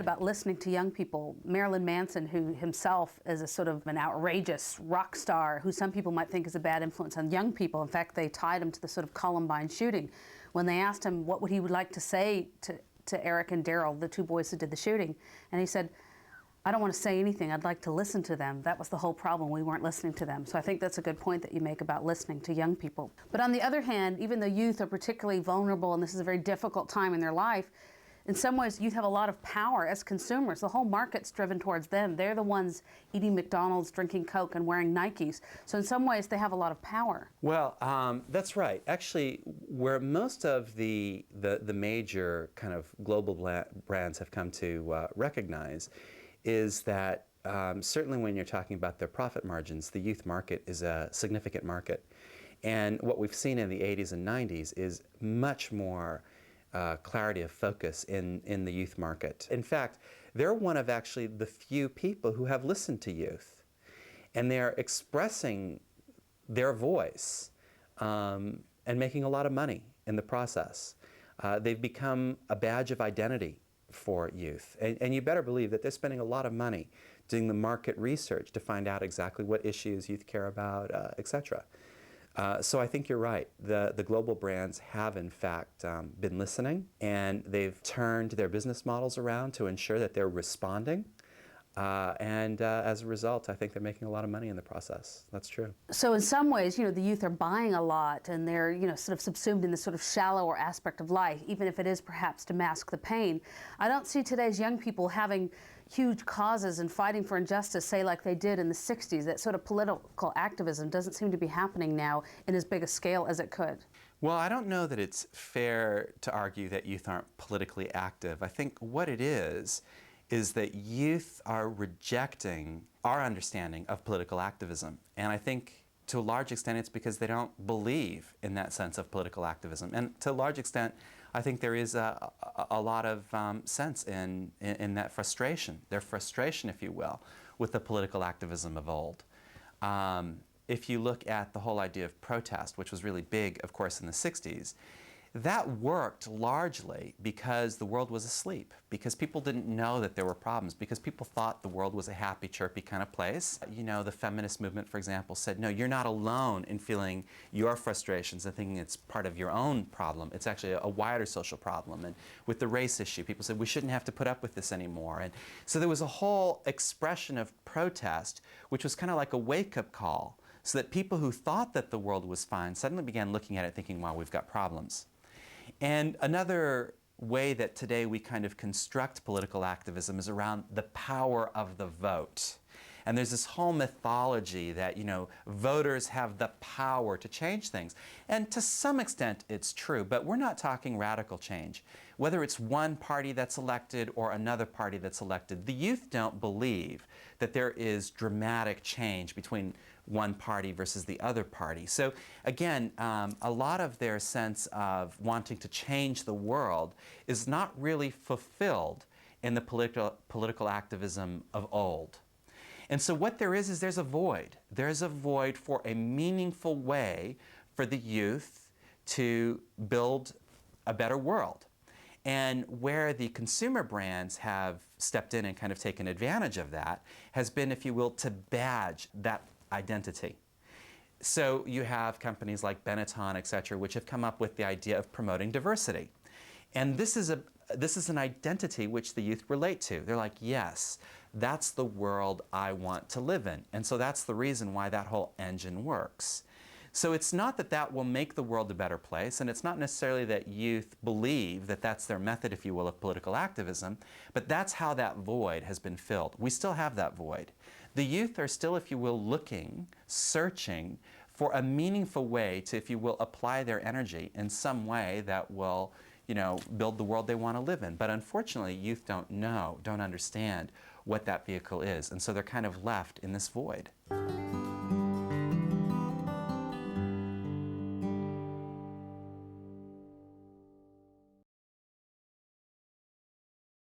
said about listening to young people. Marilyn Manson, who himself is a sort of an outrageous rock star, who some people might think is a bad influence on young people. In fact, they tied him to the sort of Columbine shooting. When they asked him what would he would like to say to Eric and Daryl, the two boys who did the shooting, and he said, I don't want to say anything, I'd like to listen to them. That was the whole problem, we weren't listening to them. So I think that's a good point that you make about listening to young people. But on the other hand, even though youth are particularly vulnerable and this is a very difficult time in their life, in some ways youth have a lot of power as consumers. The whole market's driven towards them. They're the ones eating McDonald's, drinking Coke, and wearing Nikes. So in some ways they have a lot of power. Well, that's right. Actually, where most of the major kind of global brands have come to recognize is that certainly when you're talking about their profit margins, the youth market is a significant market. And what we've seen in the 80s and 90s is much more clarity of focus in the youth market. In fact, they're one of actually the few people who have listened to youth. And they're expressing their voice and making a lot of money in the process. They've become a badge of identity for youth. And you better believe that they're spending a lot of money doing the market research to find out exactly what issues youth care about, etc. So I think you're right. The global brands have, in fact, been listening, and they've turned their business models around to ensure that they're responding. And as a result, I think they're making a lot of money in the process. That's true. So in some ways, you know, the youth are buying a lot, and they're, you know, sort of subsumed in this sort of shallower aspect of life, even if it is perhaps to mask the pain. I don't see today's young people having huge causes and fighting for injustice, say like they did in the 60s. That sort of political activism doesn't seem to be happening now in as big a scale as it could. Well, I don't know that it's fair to argue that youth aren't politically active. I think what it is that youth are rejecting our understanding of political activism. And I think to a large extent it's because they don't believe in that sense of political activism. And to a large extent, I think there is a lot of sense in that frustration, their frustration, if you will, with the political activism of old. If you look at the whole idea of protest, which was really big, of course, in the 60s, that worked largely because the world was asleep, because people didn't know that there were problems, because people thought the world was a happy, chirpy kind of place. You know, the feminist movement, for example, said, no, you're not alone in feeling your frustrations and thinking it's part of your own problem. It's actually a wider social problem. And with the race issue, people said we shouldn't have to put up with this anymore. And so there was a whole expression of protest, which was kind of like a wake-up call, so that people who thought that the world was fine suddenly began looking at it thinking, wow, we've got problems. And another way that today we kind of construct political activism is around the power of the vote. And there's this whole mythology that, you know, voters have the power to change things. And to some extent it's true, but we're not talking radical change. Whether it's one party that's elected or another party that's elected, the youth don't believe that there is dramatic change between one party versus the other party. So again, a lot of their sense of wanting to change the world is not really fulfilled in the political activism of old. And so what there is there's a void. There's a void for a meaningful way for the youth to build a better world. And where the consumer brands have stepped in and kind of taken advantage of that has been, if you will, to badge that identity. So you have companies like Benetton, et cetera, which have come up with the idea of promoting diversity. And this is an identity which the youth relate to. They're like, yes, that's the world I want to live in. And so that's the reason why that whole engine works. So it's not that that will make the world a better place, and it's not necessarily that youth believe that that's their method, if you will, of political activism, but that's how that void has been filled. We still have that void. The youth are still, if you will, looking, searching for a meaningful way to, if you will, apply their energy in some way that will, you know, build the world they want to live in. But unfortunately, youth don't know, don't understand what that vehicle is, and so they're kind of left in this void.